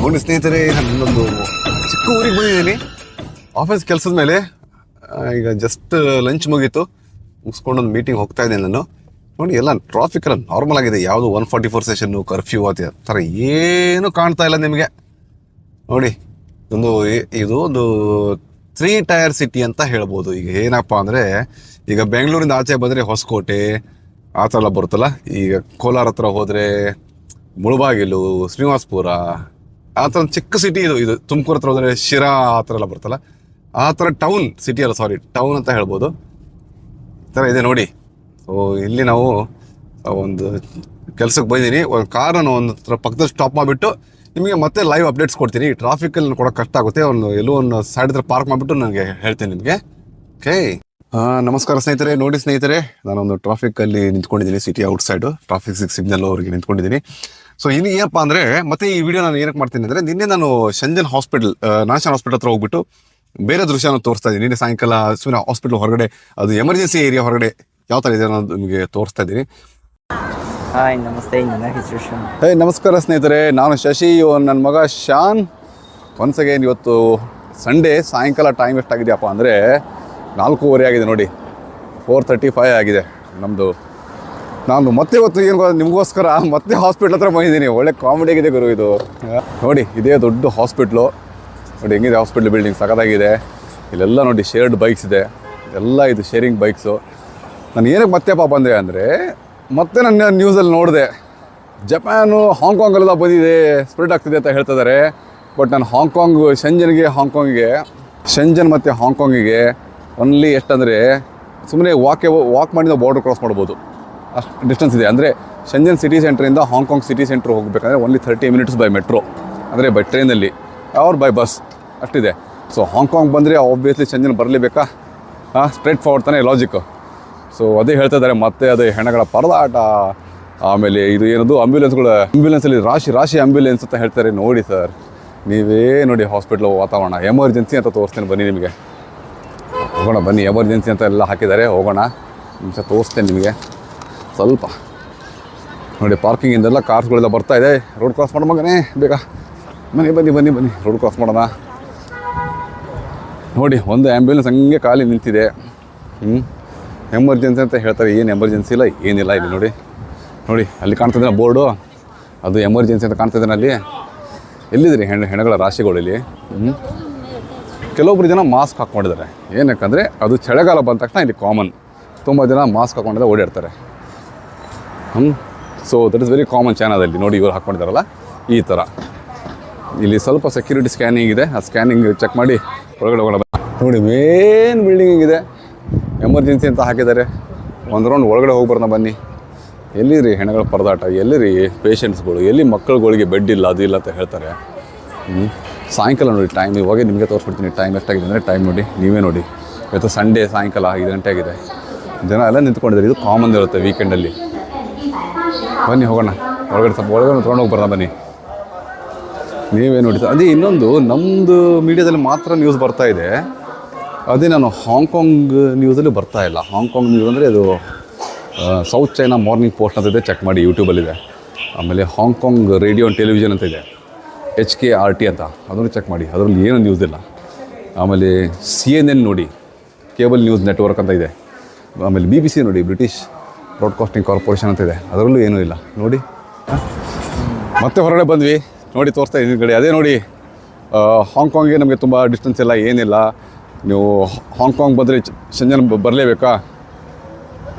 ನೋಡಿ ಸ್ನೇಹಿತರೆ, ನಾನೊಂದು ಚಿಕ್ಕ ಊರಿಗೆ ಬಂದಿದ್ದೀನಿ ಆಫೀಸ್ ಕೆಲಸದ ಮೇಲೆ. ಈಗ ಜಸ್ಟ್ ಲಂಚ್ ಮುಗಿಸ್ಕೊಂಡು ಒಂದು ಮೀಟಿಂಗ್ ಹೋಗ್ತಾ ಇದ್ದೀನಿ ನಾನು. ನೋಡಿ ಎಲ್ಲ ಟ್ರಾಫಿಕ್ ಎಲ್ಲ ನಾರ್ಮಲ್ ಆಗಿದೆ, ಯಾವುದು 144 ಸೆಷನ್ನು ಕರ್ಫ್ಯೂ ಆ ಥರ ಏನು ಕಾಣ್ತಾ ಇಲ್ಲ ನಿಮಗೆ. ನೋಡಿ ಇದು ಒಂದು 3 ಟೈರ್ ಸಿಟಿ ಅಂತ ಹೇಳ್ಬೋದು. ಈಗ ಏನಪ್ಪ ಅಂದರೆ, ಈಗ ಬೆಂಗಳೂರಿಂದ ಆಚೆ ಬಂದರೆ ಹೊಸಕೋಟೆ ಆ ಥರ ಎಲ್ಲ ಬರುತ್ತಲ್ಲ. ಈಗ ಕೋಲಾರ ಹತ್ರ ಹೋದರೆ ಮುಳಬಾಗಿಲು, ಶ್ರೀನಿವಾಸಪುರ ಆ ಥರ ಚಿಕ್ಕ ಸಿಟಿ ಇದು. ತುಮಕೂರು ಹತ್ರ ಹೋದರೆ ಶಿರಾ ಆ ಥರ ಎಲ್ಲ ಬರುತ್ತಲ್ಲ, ಆ ಥರ ಟೌನ್ ಅಂತ ಹೇಳ್ಬೋದು. ಈ ಥರ ಇದೆ ನೋಡಿ. ಸೊ ಇಲ್ಲಿ ನಾವು ಒಂದು ಕೆಲಸಕ್ಕೆ ಬಂದಿದ್ದೀನಿ. ಒಂದು ಕಾರನ್ನು ಒಂದು ಪಕ್ಕದಲ್ಲಿ ಸ್ಟಾಪ್ ಮಾಡಿಬಿಟ್ಟು ನಿಮಗೆ ಮತ್ತೆ ಲೈವ್ ಅಪ್ಡೇಟ್ಸ್ ಕೊಡ್ತೀನಿ. ಟ್ರಾಫಿಕಲ್ಲಿ ಕೊಡೋಕೆ ಕಷ್ಟ ಆಗುತ್ತೆ. ಎಲ್ಲೋ ಒಂದು ಸೈಡ್ ಹತ್ರ ಪಾರ್ಕ್ ಮಾಡಿಬಿಟ್ಟು ನನಗೆ ಹೇಳ್ತೀನಿ ನಿಮಗೆ. ಓಕೆ, ನಮಸ್ಕಾರ ಸ್ನೇಹಿತರೆ. ನೋಡಿ ಸ್ನೇಹಿತರೆ, ನಾನೊಂದು ಟ್ರಾಫಿಕಲ್ಲಿ ನಿಂತ್ಕೊಂಡಿದ್ದೀನಿ. ಸಿಟಿ ಔಟ್ಸೈಡು ಟ್ರಾಫಿಕ್ ಸಿಗ್ನಲ್ ಅವರಿಗೆ ನಿಂತ್ಕೊಂಡಿದ್ದೀನಿ. ಸೊ ಇಲ್ಲಿ ಏನಪ್ಪ ಅಂದರೆ, ಮತ್ತೆ ಈ ವಿಡಿಯೋ ನಾನು ಏನಕ್ಕೆ ಮಾಡ್ತೀನಿ ಅಂದರೆ, ನಿನ್ನೆ ನಾನು ಶಂಜನ್ ನ್ಯಾಷನಲ್ ಹಾಸ್ಪಿಟಲ್ ಹತ್ರ ಹೋಗ್ಬಿಟ್ಟು ಬೇರೆ ದೃಶ್ಯನ ತೋರಿಸ್ತಾ ಇದ್ದೀನಿ. ನಿನ್ನೆ ಸಾಯಂಕಾಲ ಹಾಸ್ಪಿಟಲ್ ಹೊರಗಡೆ, ಅದು ಎಮರ್ಜೆನ್ಸಿ ಏರಿಯಾ ಹೊರಗಡೆ ಯಾವ ಥರ ಇದೆ ಅನ್ನೋದು ನಿಮಗೆ ತೋರಿಸ್ತಾ ಇದ್ದೀನಿ. ಹಾಯ್, ನಮಸ್ತೆ. ನನ್ನ ಹೆಸರು ಶಾನ್. ನಮಸ್ಕಾರ ಸ್ನೇಹಿತರೆ, ನಾನು ಶಶಿ. ನನ್ನ ಮಗ ಶಾನ್. ಒನ್ಸ್ ಅಗೇನ್ ಇವತ್ತು ಸಂಡೇ ಸಾಯಂಕಾಲ ಟೈಮ್ ಎಷ್ಟಾಗಿದೆಯಪ್ಪ ಅಂದರೆ 4:30 ಆಗಿದೆ ನೋಡಿ. 4:35 ಆಗಿದೆ ನಮ್ಮದು. ನಾನು ಮತ್ತೆ ಇವತ್ತು ಏನು ನಿಮಗೋಸ್ಕರ ಮತ್ತೆ ಹಾಸ್ಪಿಟ್ಲ್ ಹತ್ರ ಬಂದಿದ್ದೀನಿ. ಒಳ್ಳೆ ಕಾಮಿಡಿ ಆಗಿದೆ ಗುರು ಇದು. ನೋಡಿ, ಇದೇ ದೊಡ್ಡ ಹಾಸ್ಪಿಟ್ಲು. ನೋಡಿ ಹೆಂಗಿದೆ ಹಾಸ್ಪಿಟ್ಲ್ ಬಿಲ್ಡಿಂಗ್, ಸಖತ್ತಾಗಿದೆ. ಇಲ್ಲೆಲ್ಲ ನೋಡಿ ಶೇರ್ಡ್ ಬೈಕ್ಸ್ ಇದೆ, ಎಲ್ಲ ಇದು ಶೇರಿಂಗ್ ಬೈಕ್ಸು. ನಾನು ಏನಕ್ಕೆ ಮತ್ತೆ ಬಂದೆ ಅಂದರೆ, ಮತ್ತೆ ನನ್ನ ನ್ಯೂಸಲ್ಲಿ ನೋಡಿದೆ ಜಪಾನು ಹಾಂಗ್ಕಾಂಗಲ್ಲೆಲ್ಲ ಬಂದಿದೆ, ಸ್ಪ್ರೆಡ್ ಆಗ್ತಿದೆ ಅಂತ ಹೇಳ್ತಿದ್ದಾರೆ. ಬಟ್ ನಾನು ಶಂಜನ್ ಮತ್ತು ಹಾಂಗ್ಕಾಂಗಿಗೆ ಒನ್ಲಿ ಎಷ್ಟಂದರೆ, ಸುಮ್ಮನೆ ವಾಕ್ ಮಾಡಿ ನಾವು ಬಾರ್ಡರ್ ಕ್ರಾಸ್ ಮಾಡ್ಬೋದು, ಅಷ್ಟು ಡಿಸ್ಟೆನ್ಸ್ ಇದೆ. ಅಂದರೆ ಶಂಜನ್ ಸಿಟಿ ಸೆಂಟ್ರಿಂದ ಹಾಂಗ್ಕಾಂಗ್ ಸಿಟಿ ಸೆಂಟ್ರ್ ಹೋಗಬೇಕಂದ್ರೆ ಓನ್ಲಿ 30 ಮಿನಿಟ್ಸ್ ಬೈ ಮೆಟ್ರೋ, ಅಂದರೆ ಬೈ ಟ್ರೈನಲ್ಲಿ ಅವ್ರು ಬೈ ಬಸ್ ಅಷ್ಟಿದೆ. ಸೊ ಹಾಂಗ್ಕಾಂಗ್ ಬಂದರೆ ಆಬ್ವಿಯಸ್ಲಿ ಶಂಜನ್ ಬರಲೇಬೇಕಾ? ಸ್ಟ್ರೇಟ್ ಫಾರ್ವರ್ಡ್ ತಾನೇ ಲಾಜಿಕ್ಕು. ಸೊ ಅದೇ ಹೇಳ್ತಾ ಇದ್ದಾರೆ. ಮತ್ತೆ ಅದೇ ಹೆಣಗಳ ಪರದಾಟ, ಆಮೇಲೆ ಇದು ಏನದು ಆಂಬ್ಯುಲೆನ್ಸಲ್ಲಿ ರಾಶಿ ಆಂಬ್ಯುಲೆನ್ಸ್ ಅಂತ ಹೇಳ್ತಾರೆ. ನೋಡಿ ಸರ್, ನೀವೇ ನೋಡಿ ಹಾಸ್ಪಿಟ್ಲ್ ವಾತಾವರಣ. ಎಮರ್ಜೆನ್ಸಿ ಅಂತ ತೋರಿಸ್ತೇನೆ ಬನ್ನಿ ನಿಮಗೆ. ಹೋಗೋಣ ಬನ್ನಿ, ಎಮರ್ಜೆನ್ಸಿ ಅಂತ ಎಲ್ಲ ಹಾಕಿದ್ದಾರೆ. ಹೋಗೋಣ, ನಿಮಿಷ ತೋರಿಸ್ತೇನೆ ನಿಮಗೆ. ಸ್ವಲ್ಪ ನೋಡಿ, ಪಾರ್ಕಿಂಗಿಂದೆಲ್ಲ ಕಾರ್ಸ್ಗಳೆಲ್ಲ ಬರ್ತಾ ಇದೆ. ರೋಡ್ ಕ್ರಾಸ್ ಮಾಡೋ ಮಗನೇ ಬೇಗ ಬನ್ನಿ ರೋಡ್ ಕ್ರಾಸ್ ಮಾಡೋಣ. ನೋಡಿ, ಒಂದು ಆ್ಯಂಬ್ಯುಲೆನ್ಸ್ ಹಂಗೆ ಖಾಲಿ ನಿಂತಿದೆ. ಎಮರ್ಜೆನ್ಸಿ ಅಂತ ಹೇಳ್ತಾರೆ. ಏನು ಎಮರ್ಜೆನ್ಸಿ ಇಲ್ಲ, ಏನಿಲ್ಲ. ಇಲ್ಲಿ ನೋಡಿ ಅಲ್ಲಿ ಕಾಣ್ತಿದ್ದಾನೆ ಬೋರ್ಡು, ಅದು ಎಮರ್ಜೆನ್ಸಿ ಅಂತ ಕಾಣ್ತಿದ್ದಾನೆ. ಅಲ್ಲಿ ಎಲ್ಲಿದ್ರಿ ಹೆಣಗಳ ರಾಶಿಗಳು ಇಲ್ಲಿ. ಕೆಲವೊಬ್ರು ಜನ ಮಾಸ್ಕ್ ಹಾಕ್ಕೊಂಡಿದ್ದಾರೆ. ಏನಕ್ಕಂದರೆ ಅದು ಚಳಿಗಾಲ ಬಂದ ತಕ್ಷಣ ಇಲ್ಲಿ ಕಾಮನ್, ತುಂಬ ಜನ ಮಾಸ್ಕ್ ಹಾಕ್ಕೊಂಡಿದ್ದೆ ಓಡಾಡ್ತಾರೆ. So that is very common ಚಾನದಲ್ಲಿ. ನೋಡಿ, ಇವರು ಹಾಕ್ಕೊಂಡಿದ್ದಾರಲ್ಲ ಈ ಥರ. ಇಲ್ಲಿ ಸ್ವಲ್ಪ ಸೆಕ್ಯೂರಿಟಿ ಸ್ಕ್ಯಾನಿಂಗ್ ಇದೆ, ಆ ಸ್ಕ್ಯಾನಿಂಗ್ ಚೆಕ್ ಮಾಡಿ ಒಳಗಡೆ ಹೋಗೋಣ. ನೋಡಿ, ಮೇನ್ ಬಿಲ್ಡಿಂಗ್ ಇದೆ, ಎಮರ್ಜೆನ್ಸಿ ಅಂತ ಹಾಕಿದ್ದಾರೆ. ಒಂದು ರೌಂಡ್ ಒಳಗಡೆ ಹೋಗಿ ಬರೋಣ ಬನ್ನಿ. ಎಲ್ಲಿರಿ ಹೆಣಗಳ ಪರದಾಟ, ಎಲ್ಲಿರಿ ಪೇಷಂಟ್ಸ್ಗಳು, ಎಲ್ಲಿ ಮಕ್ಕಳುಗಳಿಗೆ ಬೆಡ್ ಇಲ್ಲ, ಅದು ಇಲ್ಲ ಅಂತ ಹೇಳ್ತಾರೆ. ಸಾಯಂಕಾಲ ನೋಡಿ ಟೈಮ್, ಇವಾಗ ನಿಮಗೆ ತೋರಿಸ್ಬಿಡ್ತೀನಿ ಟೈಮ್ ಎಷ್ಟಾಗಿದೆ ಅಂದರೆ. ಟೈಮ್ ನೋಡಿ, ನೀವೇ ನೋಡಿ. ಇವತ್ತು ಸಂಡೇ ಸಾಯಂಕಾಲ 5 ಗಂಟೆ ಆಗಿದೆ. ಜನ ಎಲ್ಲ ನಿಂತ್ಕೊಂಡಿದ್ದಾರೆ. ಇದು ಕಾಮನ್ ಇರುತ್ತೆ ವೀಕೆಂಡಲ್ಲಿ. ಬನ್ನಿ ಹೋಗೋಣ ಒಳಗಡೆ, ಸ್ವಲ್ಪ ಒಳಗಡೆ ತೊಗೊಂಡು ಹೋಗಿ ಬರೋಣ ಬನ್ನಿ. ನೀವೇ ನೋಡಿ. ಅದೇ ಇನ್ನೊಂದು ನಮ್ಮದು ಮೀಡಿಯಾದಲ್ಲಿ ಮಾತ್ರ ನ್ಯೂಸ್ ಬರ್ತಾ ಇದೆ. ಅದೇ ನಾನು ಹಾಂಗ್ಕಾಂಗ್ ನ್ಯೂಸಲ್ಲಿ ಬರ್ತಾ ಇಲ್ಲ. ಹಾಂಗ್ಕಾಂಗ್ ನ್ಯೂಸ್ ಅಂದರೆ ಅದು ಸೌತ್ ಚೈನಾ ಮಾರ್ನಿಂಗ್ ಪೋಸ್ಟ್ ಅಂತ ಇದೆ, ಚೆಕ್ ಮಾಡಿ, ಯೂಟ್ಯೂಬಲ್ಲಿದೆ. ಆಮೇಲೆ ಹಾಂಗ್ಕಾಂಗ್ ರೇಡಿಯೋ ಆ್ಯಂಡ್ ಟೆಲಿವಿಷನ್ ಅಂತ ಇದೆ, HKRT ಅಂತ, ಅದನ್ನು ಚೆಕ್ ಮಾಡಿ, ಅದರಲ್ಲಿ ಏನೂ ನ್ಯೂಸ್ ಇಲ್ಲ. ಆಮೇಲೆ CNN ನೋಡಿ, ಕೇಬಲ್ ನ್ಯೂಸ್ ನೆಟ್ವರ್ಕ್ ಅಂತ ಇದೆ. ಆಮೇಲೆ BBC ನೋಡಿ, ಬ್ರಿಟಿಷ್ ಬ್ರಾಡ್ಕಾಸ್ಟಿಂಗ್ ಕಾರ್ಪೊರೇಷನ್ ಅಂತ ಇದೆ, ಅದರಲ್ಲೂ ಏನೂ ಇಲ್ಲ. ನೋಡಿ, ಮತ್ತೆ ಹೊರಗಡೆ ಬಂದ್ವಿ. ನೋಡಿ ತೋರಿಸ್ತಾ ಇದ್ದೀನಿ ಕಡೆ. ಅದೇ ನೋಡಿ, ಹಾಂಗ್ಕಾಂಗ್ಗೆ ನಮಗೆ ತುಂಬ ಡಿಸ್ಟೆನ್ಸ್ ಇಲ್ಲ, ಏನಿಲ್ಲ. ನೀವು ಹಾಂಗ್ಕಾಂಗ್ ಬಂದರೆ ಶಂಜನ್ ಬರಲೇಬೇಕಾ?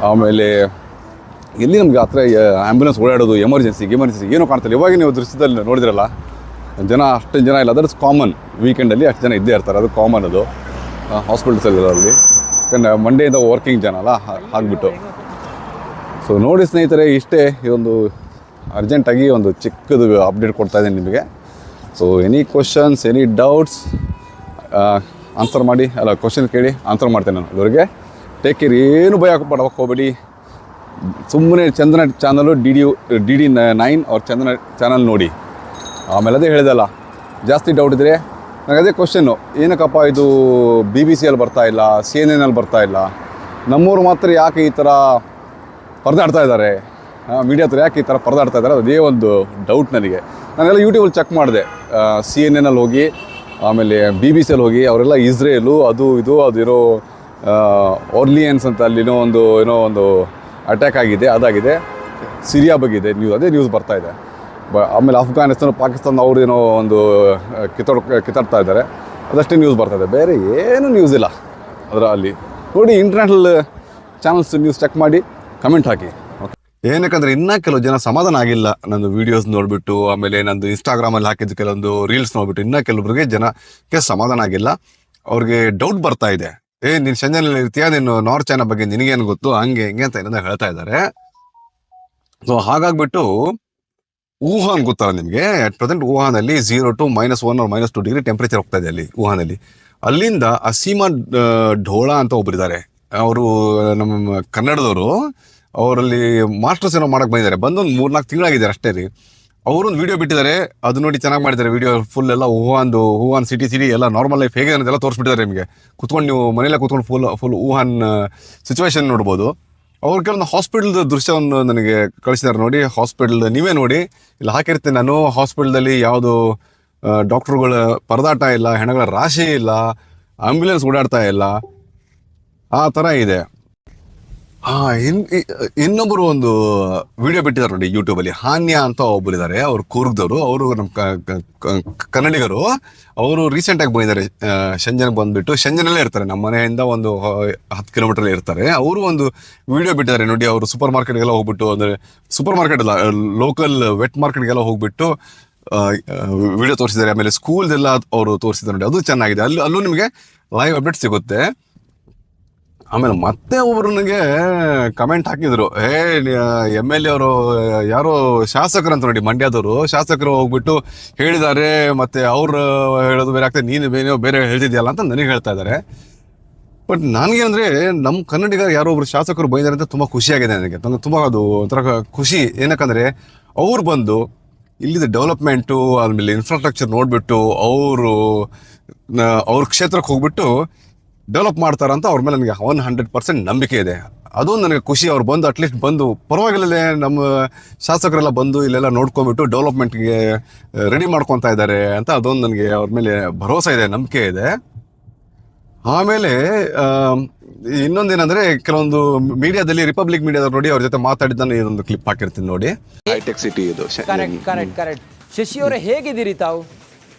ಆಮೇಲೆ ಎಲ್ಲಿ ನಮಗೆ ಹತ್ರ ಆ್ಯಂಬುಲೆನ್ಸ್ ಓಡಾಡೋದು, ಎಮರ್ಜೆನ್ಸಿ ಏನೂ ಕಾಣ್ತಿಲ್ಲ. ಇವಾಗ ನೀವು ದೃಶ್ಯದಲ್ಲಿ ನೋಡಿದ್ರಲ್ಲ, ಅಷ್ಟು ಜನ ಇಲ್ಲ. ಅದರ್ಸ್ ಕಾಮನ್, ವೀಕೆಂಡಲ್ಲಿ ಅಷ್ಟು ಜನ ಇದ್ದೇ ಇರ್ತಾರೆ, ಅದು ಕಾಮನ್. ಅದು ಹಾಸ್ಪಿಟಲ್ಸಲ್ಲಿ ಯಾಕಂದರೆ ಮಂಡೆಯಿಂದ ವರ್ಕಿಂಗ್ ಜನ ಅಲ್ಲ, ಆಗಿಬಿಟ್ಟು. ಸೊ ನೋಡಿ ಸ್ನೇಹಿತರೆ, ಇಷ್ಟೇ. ಇದೊಂದು ಅರ್ಜೆಂಟಾಗಿ ಒಂದು ಚಿಕ್ಕದು ಅಪ್ಡೇಟ್ ಕೊಡ್ತಾ ಇದ್ದೀನಿ ನಿಮಗೆ. So any questions, any doubts answer ಮಾಡಿ, ಅಲ್ಲ ಕ್ವಶನ್ ಕೇಳಿ ಆನ್ಸರ್ ಮಾಡ್ತೇನೆ ನಾನು. ಇವ್ರಿಗೆ ಟೇಕ್ ಕೇರ್, ಏನು ಭಯ ಪಡೋಕ್ಕೆ ಹೋಗಬೇಡಿ. ಸುಮ್ಮನೆ ಚಂದನ ಚಾನಲು DD9 ಅವ್ರ ಚಂದನ ಚಾನಲ್ ನೋಡಿ. ಆಮೇಲೆ ಅದೇ ಹೇಳಿದಲ್ಲ, ಜಾಸ್ತಿ ಡೌಟ್ ಇದ್ದರೆ ನನಗೆ ಅದೇ ಕ್ವಶನ್ನು, ಏನಕ್ಕಪ್ಪ ಇದು BBCಯಲ್ಲಿ ಬರ್ತಾ ಇಲ್ಲ, CNNಲ್ಲಿ ಬರ್ತಾ ಇಲ್ಲ, ನಮ್ಮೂರು ಮಾತ್ರ ಯಾಕೆ ಈ ಥರ ಪರದಾಡ್ತಾ ಇದ್ದಾರೆ, ಮೀಡಿಯಾ ಹತ್ರ ಯಾಕೆ ಈ ಥರ ಪರದಾಡ್ತಾ ಇದ್ದಾರೆ, ಅದೇ ಒಂದು ಡೌಟ್ ನನಗೆ. ನಾನೆಲ್ಲ ಯೂಟ್ಯೂಬಲ್ಲಿ ಚೆಕ್ ಮಾಡಿದೆ, CNN ಅಲ್ಲಿ ಹೋಗಿ, ಆಮೇಲೆ BBC ಅಲ್ಲಿ ಹೋಗಿ, ಅವರೆಲ್ಲ ಇಸ್ರೇಲು ಅದು ಇದು ಅದಿರೋ ಆರ್ಲಿಯನ್ಸ್ ಅಂತ ಅಲ್ಲಿನೋ ಒಂದು ಅಟ್ಯಾಕ್ ಆಗಿದೆ, ಅದಾಗಿದೆ, ಸಿರಿಯಾ ಬಗ್ಗೆ ಇದೆ ಅದೇ ನ್ಯೂಸ್ ಬರ್ತಾ ಇದೆ. ಆಮೇಲೆ ಅಫ್ಘಾನಿಸ್ತಾನ ಪಾಕಿಸ್ತಾನ ಅವ್ರು ಏನೋ ಒಂದು ಕಿತ್ತಾಡ್ತಾ ಇದ್ದಾರೆ, ಅದಷ್ಟೇ ನ್ಯೂಸ್ ಬರ್ತಾ ಇದೆ, ಬೇರೆ ಏನೂ ನ್ಯೂಸ್ ಇಲ್ಲ ಅದರ ಅಲ್ಲಿ. ನೋಡಿ, ಇಂಟರ್ನ್ಯಾಷನಲ್ ಚಾನಲ್ಸ್ ನ್ಯೂಸ್ ಚೆಕ್ ಮಾಡಿ ಕಮೆಂಟ್ ಹಾಕಿ. ಏನಕ್ಕಂದರೆ ಇನ್ನೂ ಕೆಲವು ಜನ ಸಮಾಧಾನ ಆಗಿಲ್ಲ ನಂದು ವೀಡಿಯೋಸ್ ನೋಡಿಬಿಟ್ಟು, ಆಮೇಲೆ ನಂದು ಇನ್ಸ್ಟಾಗ್ರಾಮಲ್ಲಿ ಹಾಕಿದ್ದು ಕೆಲವೊಂದು ರೀಲ್ಸ್ ನೋಡಿಬಿಟ್ಟು ಇನ್ನೂ ಕೆಲವರಿಗೆ ಜನಕ್ಕೆ ಸಮಾಧಾನ ಆಗಿಲ್ಲ. ಅವ್ರಿಗೆ ಡೌಟ್ ಬರ್ತಾ ಇದೆ, ನೀನು ಶಂಜನಲ್ಲಿ ಇರ್ತೀಯಾ, ನೀನು ನಾರ್ತ್ ಚೈನಾ ಬಗ್ಗೆ ನಿನಗೇನು ಗೊತ್ತು, ಹಂಗೆ ಹಿಂಗೆ ಅಂತ ಏನಂತ ಹೇಳ್ತಾ ಇದ್ದಾರೆ. ಸೊ ಹಾಗಾಗ್ಬಿಟ್ಟು ವುಹಾನ್ ಗೊತ್ತಲ್ಲ ನಿಮಗೆ, ಅಟ್ ಪ್ರೆಸೆಂಟ್ ವುಹಾನಲ್ಲಿ 0 to -1 or -2 ಡಿಗ್ರಿ ಟೆಂಪ್ರೇಚರ್ ಹೋಗ್ತಾ ಇದೆ ಅಲ್ಲಿ ವುಹಾನಲ್ಲಿ. ಅಲ್ಲಿಂದ ಅಸೀಮಾ ಢೋಳಾ ಅಂತ ಒಬ್ಬರಿದ್ದಾರೆ, ಅವರು ನಮ್ಮ ಕನ್ನಡದವರು, ಅವರಲ್ಲಿ ಮಾಸ್ಟರ್ಸ್ ಏನೋ ಮಾಡಕ್ಕೆ ಬಂದಿದ್ದಾರೆ, ಬಂದೊಂದು 3-4 ತಿಂಗಳಾಗಿದ್ದಾರೆ ಅಷ್ಟೇ ರೀ. ಅವರೊಂದು ವಿಡಿಯೋ ಬಿಟ್ಟಿದ್ದಾರೆ, ಅದು ನೋಡಿ ಚೆನ್ನಾಗಿ ಮಾಡಿದ್ದಾರೆ ವಿಡಿಯೋ. ಫುಲ್ ಎಲ್ಲ ವುಹಾನ್ ಸಿಟಿ ಎಲ್ಲ ನಾರ್ಮಲ್ ಲೈಫ್ ಹೇಗೆ ಅನ್ನೋದೆಲ್ಲ ತೋರಿಸ್ಬಿಟ್ಟಿದ್ದಾರೆ ನಿಮಗೆ. ಕುತ್ಕೊಂಡು ನೀವು ಮನೆಯಲ್ಲೇ ಕೂತ್ಕೊಂಡು ಫುಲ್ ವುಹಾನ್ ಸಿಚುವೇಶನ್ ನೋಡ್ಬೋದು. ಅವ್ರ ಕೆಲವೊಂದು ಹಾಸ್ಪಿಟಲ್ದ ದೃಶ್ಯವನ್ನು ನನಗೆ ಕಳಿಸಿದ್ದಾರೆ, ನೋಡಿ ಹಾಸ್ಪಿಟಲ್ ನೀವೇ ನೋಡಿ, ಇಲ್ಲಿ ಹಾಕಿರ್ತೀನಿ ನಾನು. ಹಾಸ್ಪಿಟಲ್ದಲ್ಲಿ ಯಾವುದು ಡಾಕ್ಟ್ರುಗಳ ಪರದಾಟ ಇಲ್ಲ, ಹೆಣಗಳ ರಾಶಿ ಇಲ್ಲ, ಆಂಬ್ಯುಲೆನ್ಸ್ ಓಡಾಡ್ತಾ ಇಲ್ಲ, ಆ ಥರ ಇದೆ. ಇನ್ನೊಬ್ಬರು ಒಂದು ವಿಡಿಯೋ ಬಿಟ್ಟಿದ್ದಾರೆ ನೋಡಿ ಯೂಟ್ಯೂಬಲ್ಲಿ, ಹಾನ್ಯ ಅಂತ ಒಬ್ಬರಿದ್ದಾರೆ, ಅವರು ಕೂರ್ಗದವರು, ಅವರು ನಮ್ಮ ಕನ್ನಡಿಗರು. ಅವರು ರೀಸೆಂಟಾಗಿ ಬಂದಿದ್ದಾರೆ ಶಂಜನ್ಗೆ ಬಂದುಬಿಟ್ಟು, ಶಂಜನಲ್ಲೇ ಇರ್ತಾರೆ, ನಮ್ಮ ಮನೆಯಿಂದ ಒಂದು 10 ಕಿಲೋಮೀಟರ್ ಇರ್ತಾರೆ. ಅವರು ಒಂದು ವಿಡಿಯೋ ಬಿಟ್ಟಿದ್ದಾರೆ ನೋಡಿ. ಅವರು ಸೂಪರ್ ಮಾರ್ಕೆಟ್ಗೆಲ್ಲ ಹೋಗ್ಬಿಟ್ಟು, ಅಂದರೆ ಸೂಪರ್ ಮಾರ್ಕೆಟ್ ಅಲ್ಲ, ಲೋಕಲ್ ವೆಟ್ ಮಾರ್ಕೆಟ್ಗೆಲ್ಲ ಹೋಗ್ಬಿಟ್ಟು ವಿಡಿಯೋ ತೋರಿಸಿದ್ದಾರೆ. ಆಮೇಲೆ ಸ್ಕೂಲ್ದೆಲ್ಲ ಅವರು ತೋರಿಸಿದ್ದಾರೆ ನೋಡಿ, ಅದು ಚೆನ್ನಾಗಿದೆ. ಅಲ್ಲೂ ನಿಮಗೆ ಲೈವ್ ಅಪ್ಡೇಟ್ ಸಿಗುತ್ತೆ. ಆಮೇಲೆ ಮತ್ತೆ ಒಬ್ಬರು ನನಗೆ ಕಮೆಂಟ್ ಹಾಕಿದ್ರು, MLA ಅವರು ಯಾರೋ ಶಾಸಕರಂತ ನೋಡಿ, ಮಂಡ್ಯದವರು ಶಾಸಕರು ಹೋಗ್ಬಿಟ್ಟು ಹೇಳಿದ್ದಾರೆ, ಮತ್ತೆ ಅವ್ರು ಹೇಳೋದು ಬೇರೆ ಆಗ್ತದೆ, ನೀನು ಬೇರೆ ಹೇಳ್ತಿದ್ಯಲ್ಲ ಅಂತ ನನಗೆ ಹೇಳ್ತಾ ಇದ್ದಾರೆ. ಬಟ್ ನನಗೇನಂದರೆ, ನಮ್ಮ ಕನ್ನಡಿಗರು ಯಾರೋ ಒಬ್ರು ಶಾಸಕರು ಬೈದಾರೆ ಅಂತ ತುಂಬ ಖುಷಿಯಾಗಿದೆ ನನಗೆ. ತುಂಬ ಅದು ಒಂಥರ ಖುಷಿ. ಏನಕ್ಕಂದರೆ ಅವ್ರು ಬಂದು ಇಲ್ಲಿದ್ದು ಡೆವಲಪ್ಮೆಂಟು, ಆಮೇಲೆ ಇನ್ಫ್ರಾಸ್ಟ್ರಕ್ಚರ್ ನೋಡಿಬಿಟ್ಟು ಅವ್ರ ಕ್ಷೇತ್ರಕ್ಕೆ ಹೋಗ್ಬಿಟ್ಟು ಡೆವಲಪ್ ಮಾಡ್ತಾರಂತ ಅವ್ರ ಮೇಲೆ ನನಗೆ 100% ನಂಬಿಕೆ ಇದೆ. ಅದೊಂದು ನನಗೆ ಖುಷಿ. ಅವ್ರು ಬಂದು ಅಟ್ಲೀಸ್ಟ್ ಬಂದು ಪರವಾಗಿಲ್ಲ, ನಮ್ಮ ಶಾಸಕರೆಲ್ಲ ಬಂದು ಇಲ್ಲೆಲ್ಲ ನೋಡ್ಕೊಂಡ್ಬಿಟ್ಟು ಡೆವಲಪ್ಮೆಂಟ್ಗೆ ರೆಡಿ ಮಾಡ್ಕೊತಾ ಇದ್ದಾರೆ ಅಂತ ಅದೊಂದು ನನಗೆ ಅವ್ರ ಮೇಲೆ ಭರವಸೆ ಇದೆ, ನಂಬಿಕೆ ಇದೆ. ಆಮೇಲೆ ಇನ್ನೊಂದೇನಂದರೆ, ಕೆಲವೊಂದು ಮೀಡಿಯಾದಲ್ಲಿ, ರಿಪಬ್ಲಿಕ್ ಮೀಡಿಯಾದವ್ರು ನೋಡಿ, ಅವ್ರ ಜೊತೆ ಮಾತಾಡಿದ್ದಾನೆ ಇದೊಂದು ಕ್ಲಿಪ್ ಹಾಕಿರ್ತೀನಿ ನೋಡಿ. ಹೈಟೆಕ್ ಸಿಟಿ ಇದು. ಕರೆಕ್ಟ್. ಶಶಿ ಅವರೇ, ಹೇಗಿದ್ದೀರಿ ತಾವು?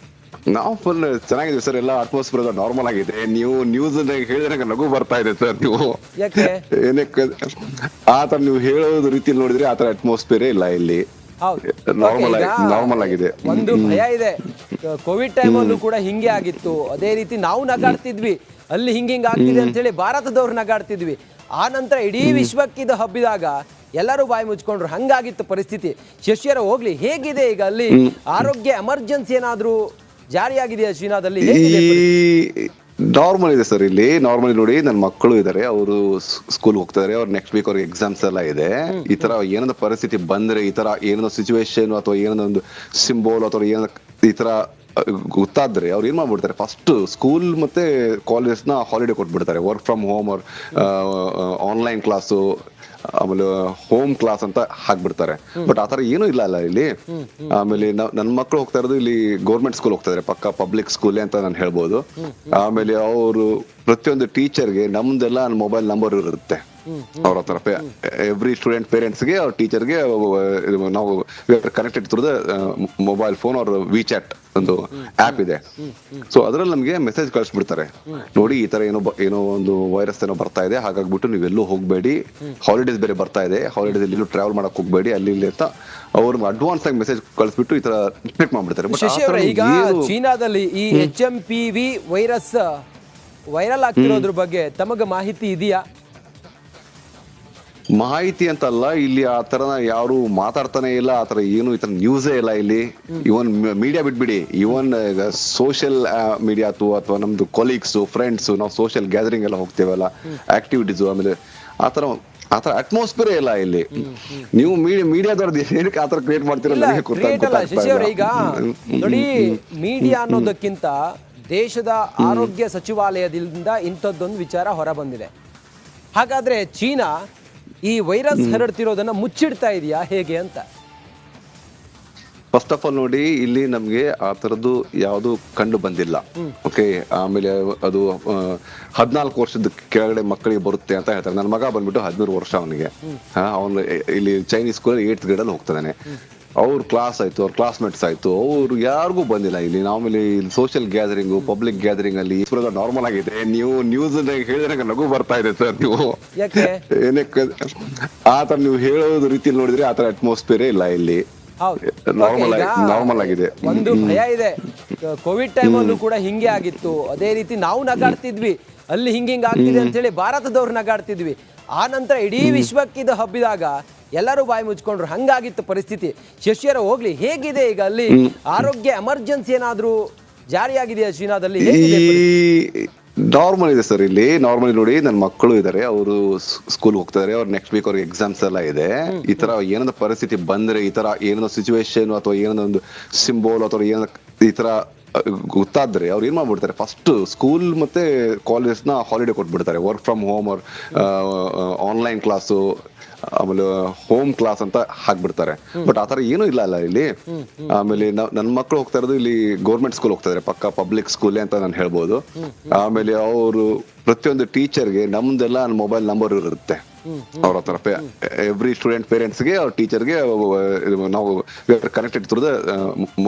ನಾವು ಫುಲ್ ಚೆನ್ನಾಗಿದ್ದೀವಿ ಸರ್, ಎಲ್ಲ ಅಟ್ಮಾಸ್ಫಿಯರ್ ಎಲ್ಲ ನಾರ್ಮಲ್ ಆಗಿದೆ. ನೀವು ನ್ಯೂಸ್ ಹೇಳಿದಾಗ ನಗು ಬರ್ತಾ ಇದೆ ಸರ್. ನೀವು ಏನಕ್ಕೆ ಆ ತರ ನೀವು ಹೇಳೋದು ರೀತಿಯಲ್ಲಿ ನೋಡಿದ್ರೆ ಆ ತರ ಅಟ್ಮಾಸ್ಫಿಯರ್ ಇಲ್ಲ ಇಲ್ಲಿ, ನಾರ್ಮಲ್ ಆಗಿದೆ. ಒಂದು ಭಯ ಇದೆ, ಕೋವಿಡ್ ಟೈಮ್ ಅಲ್ಲೂ ಕೂಡ ಹಿಂಗೆ ಆಗಿತ್ತು, ಅದೇ ರೀತಿ ನಾವು ನಗಾಡ್ತಿದ್ವಿ, ಅಲ್ಲಿ ಹಿಂಗ ಆಗ್ತಿದೆ ಅಂತ ಹೇಳಿ ಭಾರತದವ್ರು ನಗಾಡ್ತಿದ್ವಿ. ಆ ನಂತರ ಇಡೀ ವಿಶ್ವಕ್ಕಿದು ಹಬ್ಬಿದಾಗ ಎಲ್ಲರೂ ಬಾಯಿ ಮುಚ್ಕೊಂಡ್ರು, ಹಂಗಾಗಿತ್ತು ಪರಿಸ್ಥಿತಿ. ಶಶಿಯರ ಹೋಗ್ಲಿ, ಹೇಗಿದೆ ಈಗ ಅಲ್ಲಿ ಆರೋಗ್ಯ ಎಮರ್ಜೆನ್ಸಿ ಏನಾದ್ರೂ ಜಾರಿಯಾಗಿದೆಯಾ ಚೀನಾದಲ್ಲಿ? ನಾರ್ಮಲ್ ಇದೆ ಸರ್ ಇಲ್ಲಿ. ನಾರ್ಮಲಿ ನೋಡಿ, ನನ್ನ ಮಕ್ಕಳು ಇದ್ದಾರೆ, ಅವರು ಸ್ಕೂಲ್ ಹೋಗ್ತಾ ಇದಾರೆ, ಅವ್ರು ನೆಕ್ಸ್ಟ್ ವೀಕ್ ಅವ್ರಿಗೆ ಎಕ್ಸಾಮ್ಸ್ ಎಲ್ಲ ಇದೆ. ಈ ತರ ಏನೊಂದು ಪರಿಸ್ಥಿತಿ ಬಂದ್ರೆ, ಈ ತರ ಏನೋ ಸಿಚುವೇಶನ್ ಅಥವಾ ಏನೋ ಒಂದು ಸಿಂಬೋಲ್ ಅಥವಾ ಏನೋ ಈ ತರ ಗೊತ್ತಾದ್ರೆ ಅವ್ರು ಏನ್ ಮಾಡ್ಬಿಡ್ತಾರೆ, ಫಸ್ಟ್ ಸ್ಕೂಲ್ ಮತ್ತೆ ಕಾಲೇಜ್ನ ಹಾಲಿಡೇ ಕೊಟ್ಬಿಡ್ತಾರೆ, ವರ್ಕ್ ಫ್ರಮ್ ಹೋಮ್ ಅವ್ರ ಆನ್ಲೈನ್ ಕ್ಲಾಸು, ಆಮೇಲೆ ಹೋಮ್ ಕ್ಲಾಸ್ ಅಂತ ಹಾಕ್ಬಿಡ್ತಾರೆ. ಬಟ್ ಆತರ ಏನೂ ಇಲ್ಲ ಅಲ್ಲ ಇಲ್ಲಿ. ಆಮೇಲೆ ನನ್ನ ಮಕ್ಕಳು ಹೋಗ್ತಾ ಇರೋದು ಇಲ್ಲಿ ಗೌರ್ಮೆಂಟ್ ಸ್ಕೂಲ್ ಹೋಗ್ತಾ ಇದಾರೆ, ಪಕ್ಕ ಪಬ್ಲಿಕ್ ಸ್ಕೂಲೇ ಅಂತ ನಾನು ಹೇಳ್ಬೋದು. ಆಮೇಲೆ ಅವರು ಪ್ರತಿಯೊಂದು ಟೀಚರ್ಗೆ ನಮ್ದೆಲ್ಲ ಮೊಬೈಲ್ ನಂಬರ್ ಇರುತ್ತೆ ಅವ್ರ ಹತ್ರ. ಎವ್ರಿ ಸ್ಟೂಡೆಂಟ್ ಪೇರೆಂಟ್ಸ್ಗೆ ಅವ್ರ ಟೀಚರ್ಗೆ ನಾವು connected through the mobile phone ಅವ್ರ ವಿಚಾಟ್ ಒಂದು ಆಪ್ ಇದೆ. ಸೊ ಅದ್ರಲ್ಲಿ ನಮ್ಗೆ ಮೆಸೇಜ್ ಕಳಿಸ್ಬಿಡ್ತಾರೆ, ನೋಡಿ ಈ ತರ ಏನೋ ಒಂದು ವೈರಸ್ ಏನೋ ಬರ್ತಾ ಇದೆ, ಹಾಗಾಗ್ಬಿಟ್ಟು ನೀವೆಲ್ಲೂ ಹೋಗ್ಬೇಡಿ, ಹಾಲಿಡೇಸ್ ಬೇರೆ ಬರ್ತಾ ಇದೆ, ಹಾಲಿಡೇಸ್ ಎಲ್ಲೂ ಟ್ರಾವೆಲ್ ಮಾಡಕ್ ಹೋಗ್ಬೇಡಿ ಅಲ್ಲಿ ಇಲ್ಲಿ ಅಂತ ಅವ್ರು ಅಡ್ವಾನ್ಸ್ ಆಗಿ ಮೆಸೇಜ್ ಕಳಿಸ್ಬಿಟ್ಟು ಈ ತರ ರಿಸ್ಟ್ರಿಕ್ಟ್ ಮಾಡ್ಬಿಡ್ತಾರೆ. ಈಗ ಚೀನಾದಲ್ಲಿ ಈ HMPV ವೈರಸ್ ವೈರಲ್ ಆಗ್ತಿರೋದ್ರ ಬಗ್ಗೆ ತಮಗೆ ಮಾಹಿತಿ ಇದೆಯಾ? ಮಾಹಿತಿ ಅಂತಲ್ಲ, ಇಲ್ಲಿ ಆ ತರ ಯಾರು ಮಾತಾಡ್ತಾನೆ ಇಲ್ಲ, ಆ ತರ ಏನು ಈ ತರ ನ್ಯೂಸೇ ಇಲ್ಲ ಇಲ್ಲಿ. ಇವನ್ ಮೀಡಿಯಾ ಬಿಟ್ಬಿಡಿ, ಇವನ್ ಸೋಷಿಯಲ್ ಮೀಡಿಯಾ ಅಥವಾ ನಮ್ದು ಕೊಲೀಗ್ಸ್ ಫ್ರೆಂಡ್ಸ್, ನಾವು ಸೋಷಿಯಲ್ ಗ್ಯಾದರಿಂಗ್ ಎಲ್ಲ ಹೋಗ್ತೇವಲ್ಲ, ಆಕ್ಟಿವಿಟೀಸ್, ಆಮೇಲೆ ಆತರ ಅಟ್ಮಾಸ್ಫಿಯರ್ ಇಲ್ಲ ಇಲ್ಲಿ. ನೀವು ಮೀಡಿಯಾದವ್ರದ್ದು ಏನಕ್ಕೆ ಆತರ ಕ್ರಿಯೇಟ್ ಮಾಡ್ತೀರಲ್ಲ ಈಗ ನೋಡಿ, ಮೀಡಿಯಾ ಅನ್ನೋದಕ್ಕಿಂತ ದೇಶದ ಆರೋಗ್ಯ ಸಚಿವಾಲಯದಿಂದ ಇಂಥದ್ದೊಂದು ವಿಚಾರ ಹೊರ ಬಂದಿದೆ. ಹಾಗಾದ್ರೆ ಚೀನಾ ಈ ವೈರಸ್ ಹರಡ್ತಿರೋದನ್ನ ಮುಚ್ಚಿಡ್ತಾ ಇದೆಯಾ ಹೇಗೆ ಅಂತ? ಫಸ್ಟ್ ಆಫ್ ಆಲ್ ನೋಡಿ, ಇಲ್ಲಿ ನಮ್ಗೆ ಆ ತರದ್ದು ಯಾವುದು ಕಂಡು ಬಂದಿಲ್ಲ. ಓಕೆ, ಆಮೇಲೆ ಅದು 14 ವರ್ಷದ ಕೆಳಗಡೆ ಮಕ್ಕಳಿಗೆ ಬರುತ್ತೆ ಅಂತ ಹೇಳ್ತಾರೆ. ನನ್ನ ಮಗ ಬಂದ್ಬಿಟ್ಟು 13 ವರ್ಷ ಅವನಿಗೆ. ಅವನು ಇಲ್ಲಿ ಚೈನೀಸ್ ಸ್ಕೂಲ್ 8th ಗ್ರೇಡ್ ಅಲ್ಲಿ ಹೋಗ್ತಾನೆ. ಅವ್ರ ಕ್ಲಾಸ್ ಆಯ್ತು, ಅವ್ರ ಕ್ಲಾಸ್ಮೇಟ್ಸ್ ಆಯ್ತು, ಅವ್ರು ಯಾರಿಗೂ ಬಂದಿಲ್ಲ ಇಲ್ಲಿ. ಆಮೇಲೆ ಇಲ್ಲಿ ಸೋಷಿಯಲ್ ಗ್ಯಾದರಿಂಗ್, ಪಬ್ಲಿಕ್ ಗ್ಯಾದರಿಂಗ್ ಅಲ್ಲಿ ನಾರ್ಮಲ್ ಆಗಿದೆ. ನೀವು ನ್ಯೂಸ್ ಹೇಳಿದ್ರೆ ನಗು ಬರ್ತಾ ಇದೆ ಸರ್. ನೀವು ಏನಕ್ಕೆ ಆತರ ನೀವು ಹೇಳೋದು ರೀತಿಯಲ್ಲಿ ನೋಡಿದ್ರೆ ಆತರ ಅಟ್ಮಾಸ್ಫಿಯರ್ ಇಲ್ಲ ಇಲ್ಲಿ. ನಾರ್ಮಲ್ ಆಗಿದೆ. ಒಂದು ಭಯ ಇದೆ, ಕೋವಿಡ್ ಟೈಮ್ ಅಲ್ಲೂ ಕೂಡ ಹಿಂಗೆ ಆಗಿತ್ತು. ಅದೇ ರೀತಿ ನಾವು ನಗಾಡ್ತಿದ್ವಿ, ಅಲ್ಲಿ ಹಿಂಗ ಆಗ್ತಿದೆ ಅಂತ ಹೇಳಿ ಭಾರತದವ್ರು ನಗಾಡ್ತಿದ್ವಿ. ಆ ನಂತರ ಇಡೀ ವಿಶ್ವಕ್ಕೆ ಇದು ಹಬ್ಬಿದಾಗ ಎಲ್ಲರೂ ಬಾಯಿ ಮುಚ್ಕೊಂಡ್ರು. ಹಂಗಾಗಿತ್ತು ಪರಿಸ್ಥಿತಿ. ಶಶಿಯರ ಹೋಗ್ಲಿ, ಹೇಗಿದೆ ಈಗ ಅಲ್ಲಿ ಆರೋಗ್ಯ ಎಮರ್ಜೆನ್ಸಿ ಏನಾದ್ರೂ ಜಾರಿಯಾಗಿದೆಯಾ ಚೀನಾದಲ್ಲಿ? ನಾರ್ಮಲ್ ಇದೆ ಸರ್. ಇಲ್ಲಿ ನಾರ್ಮಲಿ ನೋಡಿ, ನನ್ನ ಮಕ್ಕಳು ಇದಾರೆ, ಅವರು ಸ್ಕೂಲ್ ಹೋಗ್ತಾ ಇದಾರೆ. ಅವ್ರು ನೆಕ್ಸ್ಟ್ ವೀಕ್ ಅವ್ರಿಗೆ ಎಕ್ಸಾಮ್ಸ್ ಎಲ್ಲ ಇದೆ. ಈ ತರ ಏನೋ ಪರಿಸ್ಥಿತಿ ಬಂದ್ರೆ, ಈ ತರ ಏನೋ ಸಿಚುವೇಶನ್ ಅಥವಾ ಏನೋ ಒಂದು ಸಿಂಬೋಲ್ ಅಥವಾ ಏನೋ ಈ ತರ ಗೊತ್ತಾದ್ರೆ ಅವ್ರು ಏನ್ ಮಾಡ್ಬಿಡ್ತಾರೆ, ಫಸ್ಟ್ ಸ್ಕೂಲ್ ಮತ್ತೆ ಕಾಲೇಜ್ ನ ಹಾಲಿಡೇ ಕೊಟ್ಬಿಡ್ತಾರೆ. ವರ್ಕ್ ಫ್ರಮ್ ಹೋಮ್ ಅವ್ರ ಆನ್ಲೈನ್ ಕ್ಲಾಸು, ಆಮೇಲೆ ಹೋಮ್ ಕ್ಲಾಸ್ ಅಂತ ಹಾಕ್ಬಿಡ್ತಾರೆ. ಬಟ್ ಆತರ ಏನೂ ಇಲ್ಲ ಅಲ್ಲ ಇಲ್ಲಿ. ಆಮೇಲೆ ನನ್ನ ಮಕ್ಕಳು ಹೋಗ್ತಾ ಇರೋದು ಇಲ್ಲಿ ಗೌರ್ಮೆಂಟ್ ಸ್ಕೂಲ್ ಹೋಗ್ತಾ ಇದಾರೆ, ಪಕ್ಕ ಪಬ್ಲಿಕ್ ಸ್ಕೂಲ್ ಅಂತ ನಾನು ಹೇಳ್ಬೋದು. ಆಮೇಲೆ ಅವರು ಪ್ರತಿಯೊಂದು ಟೀಚರ್ಗೆ ನಮ್ದೆಲ್ಲ ಮೊಬೈಲ್ ನಂಬರ್ ಇರುತ್ತೆ ಅವ್ರ ಹತ್ರ. ಎವ್ರಿ ಸ್ಟೂಡೆಂಟ್ ಪೇರೆಂಟ್ಸ್ಗೆ ಅವ್ರ ಟೀಚರ್ಗೆ ನಾವು connected through the